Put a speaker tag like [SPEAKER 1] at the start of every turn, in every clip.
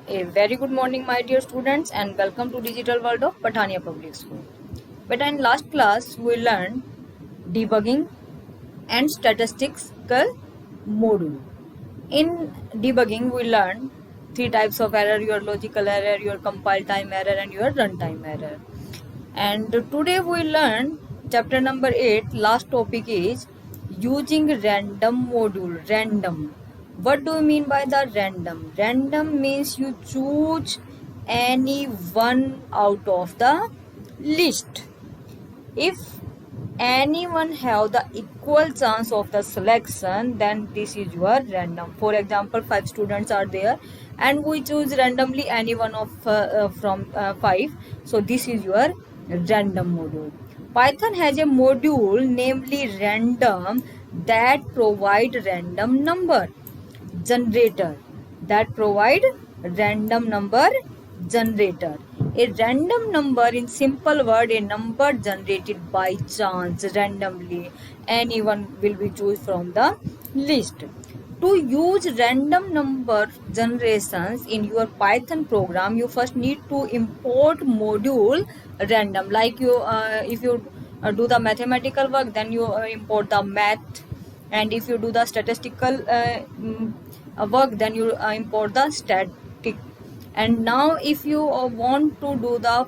[SPEAKER 1] A very good morning, my dear students, and welcome to Digital World of Patania Public School. But in last class, we learned debugging and statistical module. In debugging, we learned three types of error: your logical error, your compile time error, and your runtime error. And today we learn chapter number 8. Last topic is using random module. Random. What do you mean by the random? Random means you choose any one out of the list. If anyone have the equal chance of the selection, then this is your random. For example, 5 students are there and we choose randomly any one of from 5. So this is your random module. Python has a module namely random that provide random number generator random number generator. A random number, in simple word, a number generated by chance randomly. Anyone will be choose from the list. To use random number generations in your Python program, you first need to import module random. Like you, if you do the mathematical work, then you import the math, and if you do the statistical work, then you import the static. And now if you want to do the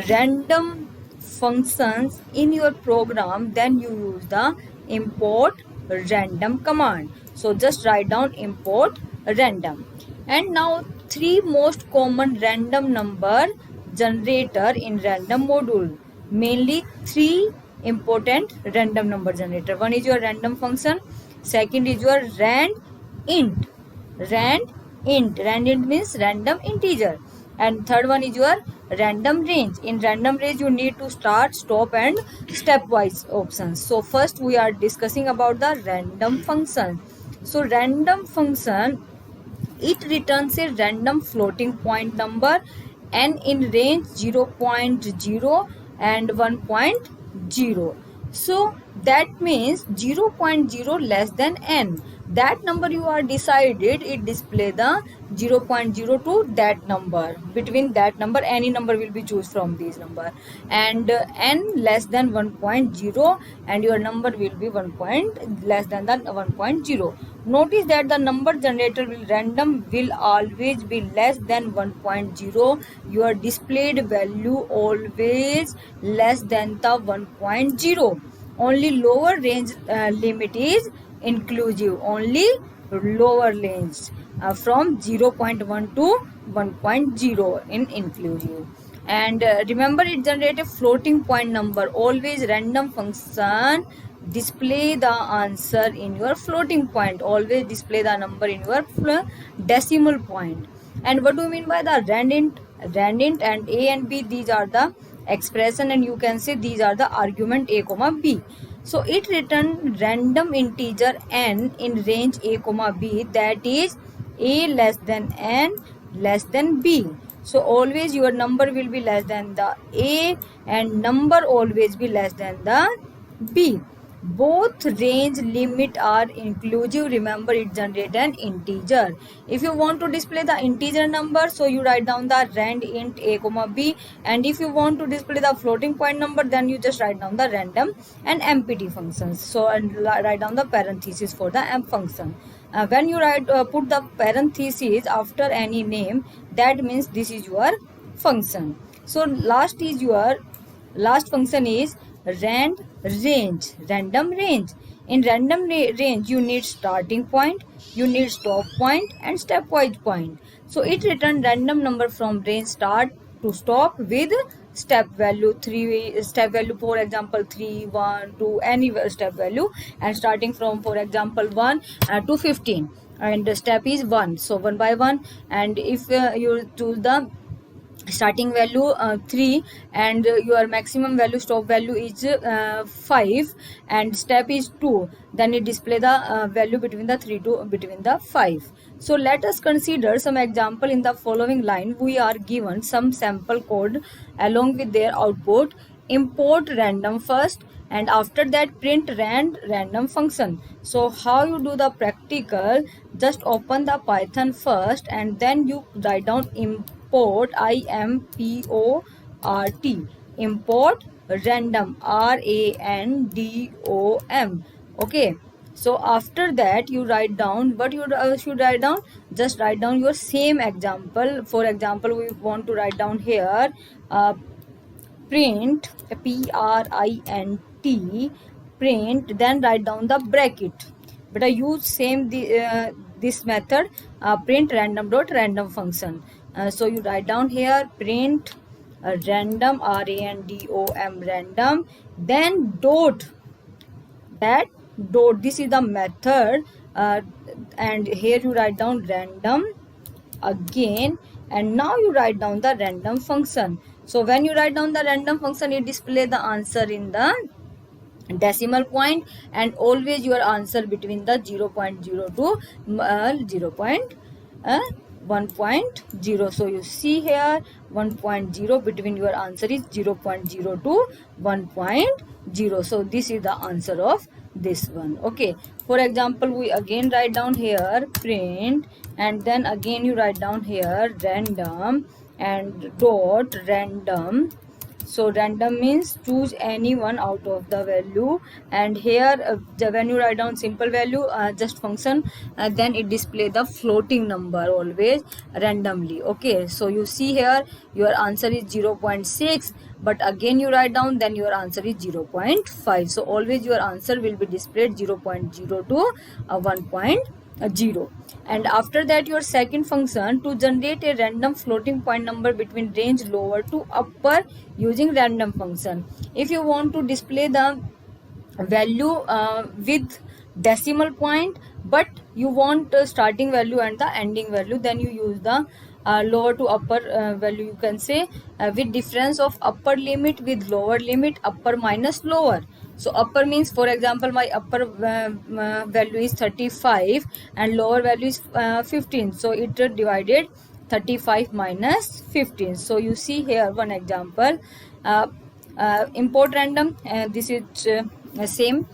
[SPEAKER 1] random functions in your program, then you use the import random command. So just write down import random. And now three most common random number generator in random module. Mainly three important random number generator. One is your random function, second is your rand int. Rand int means random integer, and third one is your random range. In random range you need to start, stop and stepwise options. So first we are discussing about the random function. So random function, it returns a random floating point number n in range 0.0 and 1.0. So that means 0.0 less than n. That number you are decided, it display the 0.0 to that number. Between that number, any number will be choose from this number. And n less than 1.0, and your number will be 1 point less than the 1.0. Notice that the number generator will random will always be less than 1.0. Your displayed value always less than the 1.0. Only lower range limit is inclusive. Only lower range from 0.1 to 1.0 in inclusive. And remember, it generates a floating point number. Always random function display the answer in your floating point. Always display the number in your decimal point. And what do you mean by the randint? Randint and a and b, these are the expression, and you can say these are the argument a comma b. So it return random integer n in range a comma b, that is a less than n less than b. So always your number will be less than the a and number always be less than the b. Both range limit are inclusive. Remember, it generate an integer. If you want to display the integer number, so you write down the rand int a comma b, and if you want to display the floating point number, then you just write down the random and mpt functions. So and write down the parenthesis for the m function. When you put the parenthesis after any name, that means this is your function. So last function is rand range, random range. In random range you need starting point, you need stop point and stepwise point. So it return random number from range start to stop with step value 3 step value, for example 3 1 2, any step value, and starting from, for example 1 to 15, and the step is 1, so 1 by 1. And if you choose the starting value 3 and your maximum value stop value is 5 and step is 2, then it display the value between the 3 to between the 5. So let us consider some example. In the following line we are given some sample code along with their output. Import random first, and after that print random function. So how you do the practical? just open the Python first and then you write down import, IMPORT, import random, RANDOM. Okay, so after that you write down what you should write down. Just write down your same example. For example, we want to write down here print, PRINT, print, then write down the bracket. But I use same this method, print random dot random function. So you write down here print random, RANDOM, random, then dot, that dot, this is the method, and here you write down random again, and now you write down the random function. So when you write down the random function, it display the answer in the decimal point, and always your answer between the 0.0 to 1.0. So you see here 1.0, between your answer is 0.0 to 1.0. So this is the answer of this one. Okay, for example, we again write down here print, and then again you write down here random and dot random. So random means choose any one out of the value, and here when you write down simple value, just function, then it display the floating number always randomly. Okay, so you see here your answer is 0.6, but again you write down, then your answer is 0.5. So always your answer will be displayed 0.0 to 1.0. And after that, your second function, to generate a random floating point number between range lower to upper using random function. If you want to display the value with decimal point, but you want starting value and the ending value, then you use the lower to upper value, you can say, with difference of upper limit with lower limit, upper minus lower. So upper means, for example, my upper value is 35 and lower value is 15. So it divided 35 minus 15. So you see here one example, import random, this is same,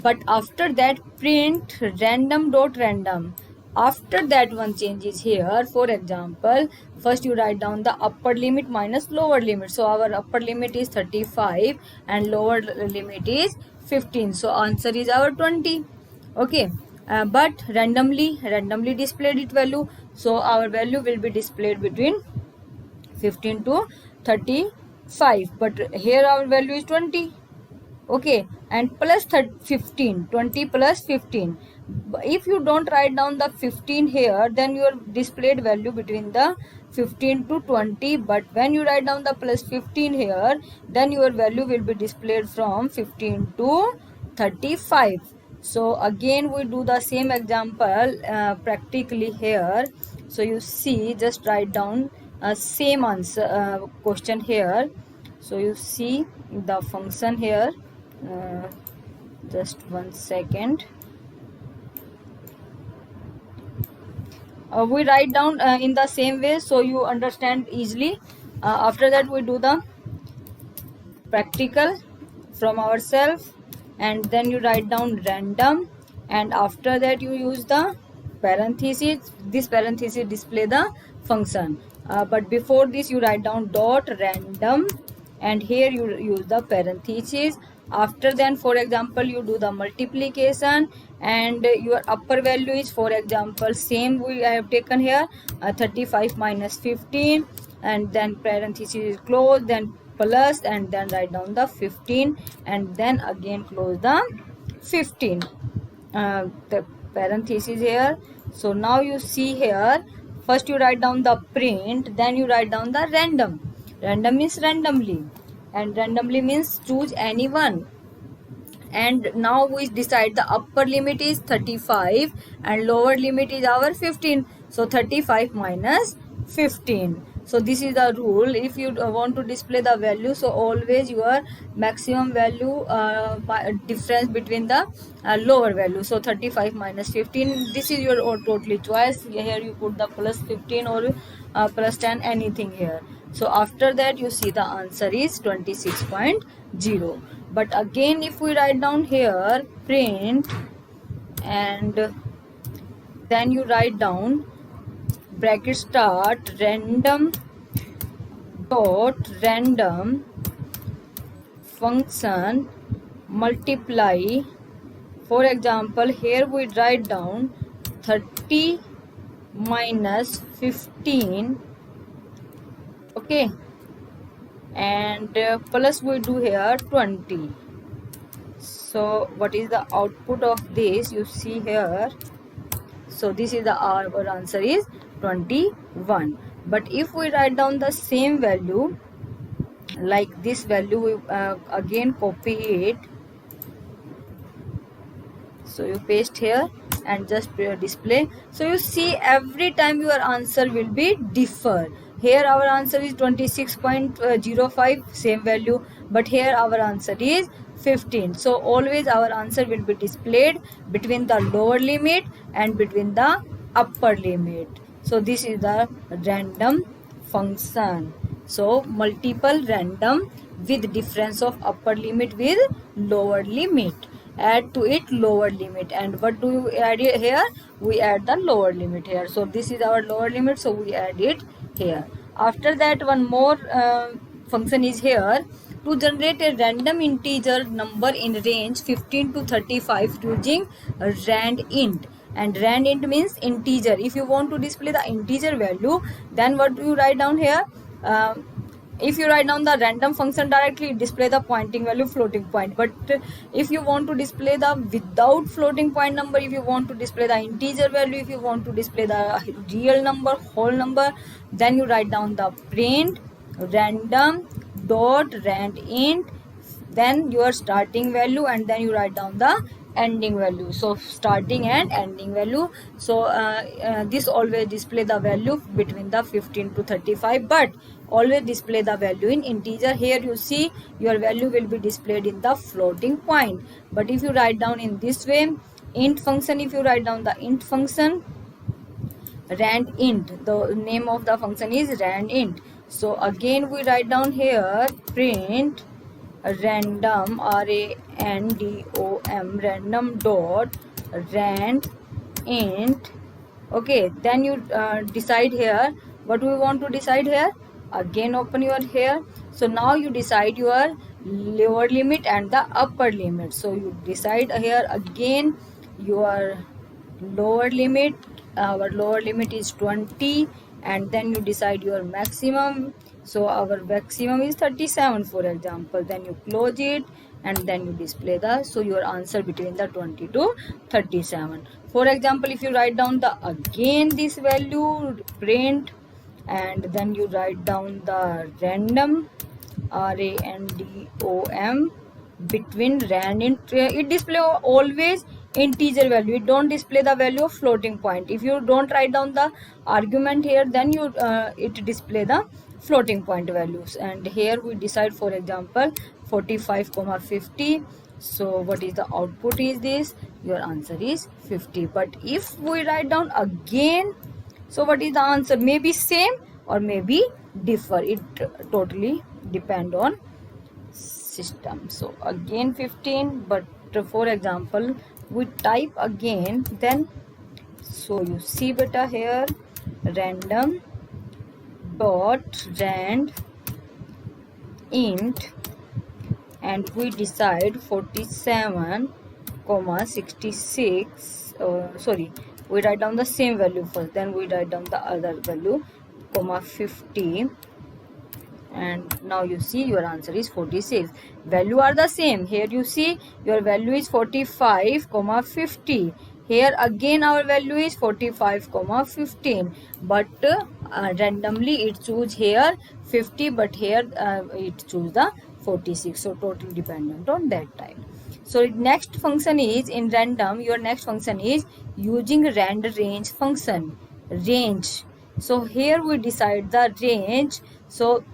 [SPEAKER 1] but after that print random dot random. After that one changes here. For example, first you write down the upper limit minus lower limit. So our upper limit is 35 and lower limit is 15. So answer is our 20. Okay, but randomly displayed it value. So our value will be displayed between 15 to 35. But here our value is 20. Okay, and plus 15, 20 plus 15. If you don't write down the 15 here, then your displayed value between the 15 to 20. But when you write down the plus 15 here, then your value will be displayed from 15 to 35. So again we do the same example practically here. So you see, just write down same answer question here. So you see the function here, just 1 second. We write down in the same way, so you understand easily. After that we do the practical from ourselves, and then you write down random, and after that you use the parenthesis. This parenthesis display the function, but before this you write down dot random, and here you use the parenthesis. After then, for example, you do the multiplication, and your upper value is, for example, same we have taken here, 35 minus 15, and then parenthesis is closed, then plus, and then write down the 15, and then again close the 15, the parenthesis here. So now you see here, first you write down the print, then you write down the random. Random means randomly, and randomly means choose any one. And now we decide the upper limit is 35 and lower limit is our 15. So 35 minus 15. So this is the rule. If you want to display the value, so always your maximum value difference between the lower value. So 35 minus 15, this is your totally choice. Here you put the plus 15 or plus 10, anything here. So after that you see the answer is 26.0. But again if we write down here print and then you write down bracket start random dot random function multiply. For example, here we write down 30 minus 15, okay, and plus we do here 20. So what is the output of this? You see here. So this is our answer is 21. But if we write down the same value, like this value, we again copy it. So you paste here and just display. So you see every time your answer will be differ. Here our answer is 26.05, same value, but here our answer is 15. So always our answer will be displayed between the lower limit and between the upper limit. So this is the random function. So multiple random with difference of upper limit with lower limit. Add to it lower limit, and what do you add here? We add the lower limit here. So this is our lower limit, so we add it here. After that, one more function is here to generate a random integer number in range 15 to 35 using randint. And randint means integer. If you want to display the integer value, then what do you write down here? If you write down the random function directly, display the pointing value floating point. But if you want to display the without floating point number, if you want to display the integer value, if you want to display the real number, whole number, then you write down the print random dot randint, then your starting value, and then you write down the ending value. So starting and ending value. So this always display the value between the 15 to 35, but always display the value in integer. Here you see your value will be displayed in the floating point. But if you write down in this way, int function, if you write down the int function randint, the name of the function is randint. So again we write down here print random random random dot rand int. Okay, then you decide here what we want to decide here. Again open your here. So now you decide your lower limit and the upper limit. So you decide here again your lower limit. Our lower limit is 20, and then you decide your maximum. So our maximum is 37, for example. Then you close it and then you display the, so your answer between the 20 to 37. For example, if you write down the again this value print, and then you write down the random random between randint, it display always integer value. It don't display the value of floating point. If you don't write down the argument here, then you it display the floating point values. And here we decide, for example, 45 comma 50. So what is the output is this? Your answer is 50. But if we write down again, so what is the answer? Maybe same or maybe differ. It totally depend on system. So again 15, but for example we type again, then so you see beta here random dot rand int, and we decide 47 comma 66, sorry, we write down the same value first, then we write down the other value comma 50, and now you see your answer is 46. Value are the same. Here you see your value is 45 comma 50. Here again our value is 45 comma 15, but randomly it choose here 50, but here it choose the 46. So totally dependent on that type. So next function is in random, your next function is using rand range function, range. So here we decide the range. So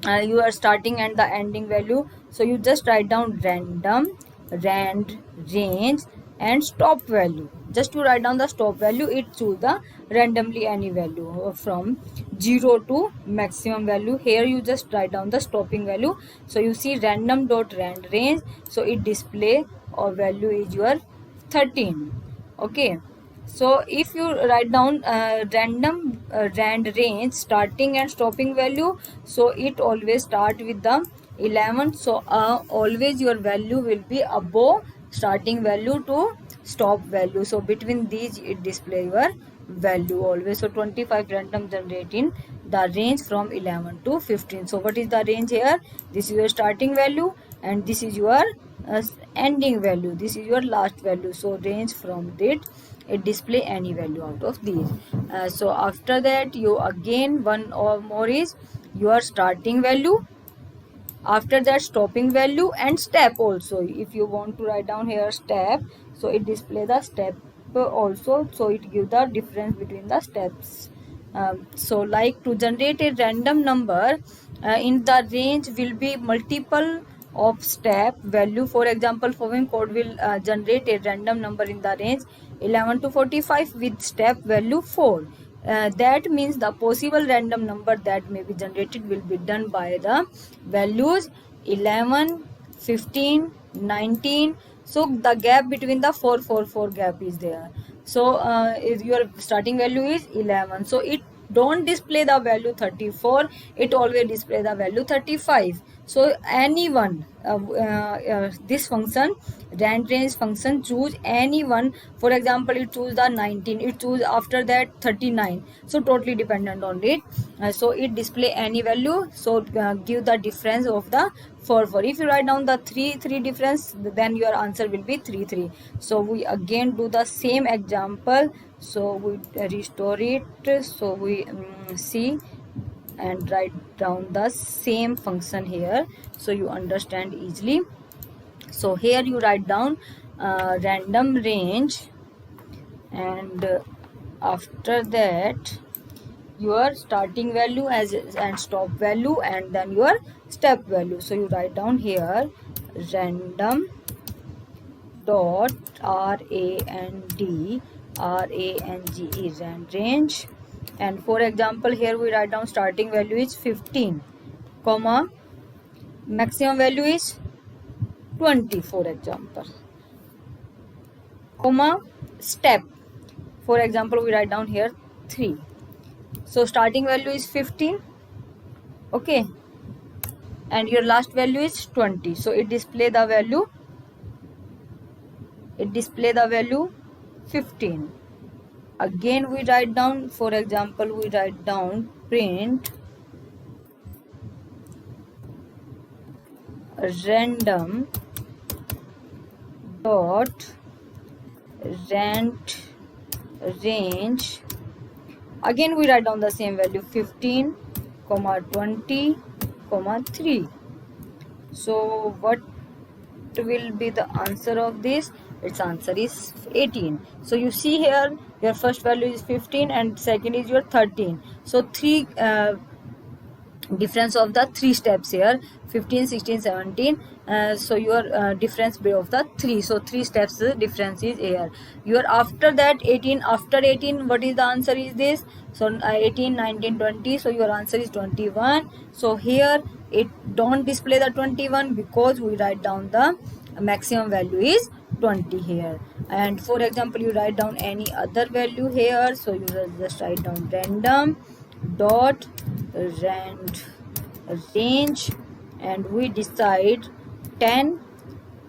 [SPEAKER 1] you are starting and the ending value. So you just write down random rand range and stop value. Just to write down the stop value, it choose the randomly any value from 0 to maximum value. Here you just write down the stopping value. So you see random dot rand range. So it display or value is your 13. Okay. So if you write down random rand range starting and stopping value, so it always start with the 11. So always your value will be above starting value to stop value. So between these it display your value always. So 25 random generating the range from 11 to 15. So what is the range here? This is your starting value and this is your ending value. This is your last value. So range from it display any value out of these. So after that you again one or more is your starting value, after that stopping value and step also. If you want to write down here step, so it display the step also, so it give the difference between the steps. So like to generate a random number in the range will be multiple of step value. For example, following code will generate a random number in the range 11 to 45 with step value 4. That means the possible random number that may be generated will be done by the values 11, 15, 19. So the gap between the 4 gap is there. So if your starting value is 11, so it don't display the value 34, it always display the value 35. So anyone this function rand range function choose anyone. For example, it choose the 19, it choose after that 39, so totally dependent on it. So it display any value, so give the difference of the 4. If you write down the 3 difference, then your answer will be 3. So we again do the same example. So we restore it. So we see and write down the same function here, so you understand easily. So here you write down random range, and after that your starting value as and stop value, and then your step value. So you write down here random dot rand rand range. And for example, here we write down starting value is 15 comma maximum value is 20, for example, comma step. For example, we write down here 3. So starting value is 15, okay, and your last value is 20. So it display the value 15. Again we write down, for example, we write down print random dot rand range. Again we write down the same value 15 comma 20 comma 3. So what will be the answer of this? Its answer is 18. So you see here your first value is 15 and second is your 13. So 3 difference of the 3 steps here 15, 16, 17. So your difference of the 3, so 3 steps difference is here. Your after that 18, after 18 what is the answer is this? So 18, 19, 20. So your answer is 21. So here it don't display the 21 because we write down the maximum value is 20 here. And for example, you write down any other value here. So you just write down random dot rand range, and we decide 10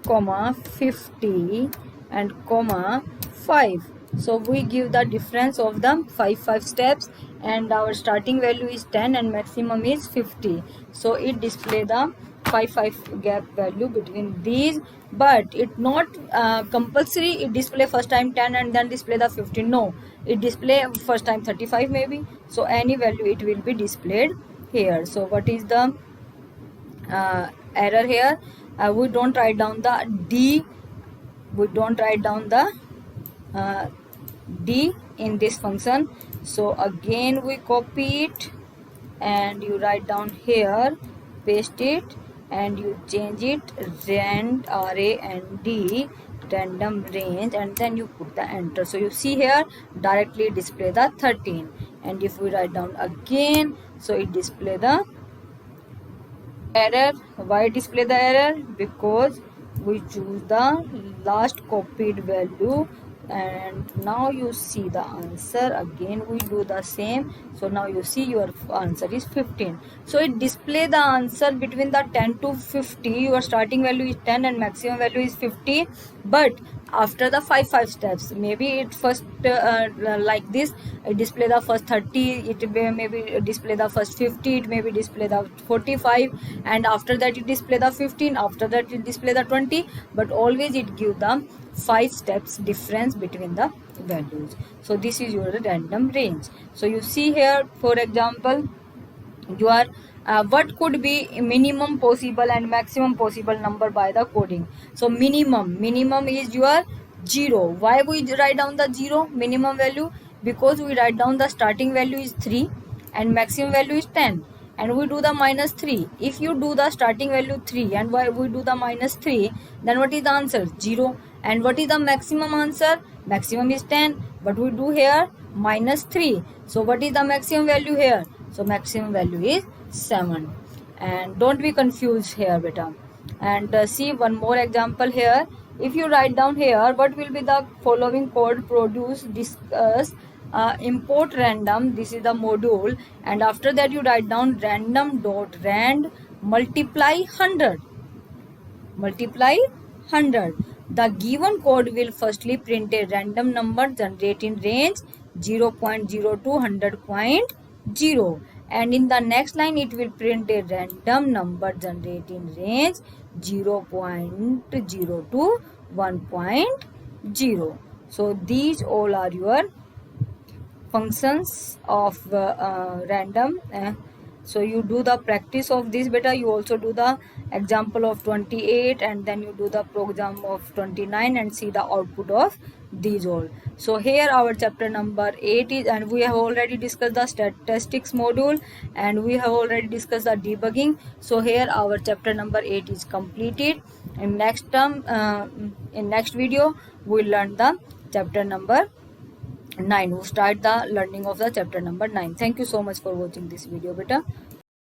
[SPEAKER 1] comma 50 and comma 5. So we give the difference of the 5 steps, and our starting value is 10 and maximum is 50. So it display the 5 gap value between these, but it not compulsory it display first time 10 and then display the 15. No, it display first time 35 maybe. So any value it will be displayed here. So what is the error here? We don't write down the D, we don't write down the D in this function. So again we copy it and you write down here, paste it, and you change it rand rand random range, and then you put the enter. So you see here directly display the 13. And if we write down again, so it display the error. Why display the error? Because we choose the last copied value And now you see the answer. Again we do the same. So now you see your answer is 15. So it display the answer between the 10 to 50. Your starting value is 10 and maximum value is 50, but after the five steps, maybe it first like this, it display the first 30, it may maybe display the first 50, it maybe display the 45, and after that it display the 15, after that it display the 20, but always it give the 5 steps difference between the values. So this is your random range. So you see here, for example, you are what could be minimum possible and maximum possible number by the coding. So minimum is your 0. Why we write down the 0 minimum value? Because we write down the starting value is 3 and maximum value is 10, and we do the minus 3. If you do the starting value 3 and why we do the minus 3, then what is the answer? 0. And what is the maximum answer? Maximum is 10, but we do here minus 3. So what is the maximum value here? So maximum value is 7. And don't be confused here, beta. And see one more example here. If you write down here, what will be the following code: produce, discuss, import random, this is the module, and after that you write down random dot rand multiply 100. The given code will firstly print a random number generating range 0.0 to 100.0, and in the next line it will print a random number generating range 0.0 to 1.0. So these all are your functions of random. So you do the practice of this, beta. You also do the example of 28, and then you do the program of 29 and see the output of these all. So here our chapter number 8 is, and we have already discussed the statistics module, and we have already discussed the debugging. So here our chapter number 8 is completed. In next term, in next video, we'll learn the chapter number 9. We'll start the learning of the chapter number 9. Thank you so much for watching this video, beta.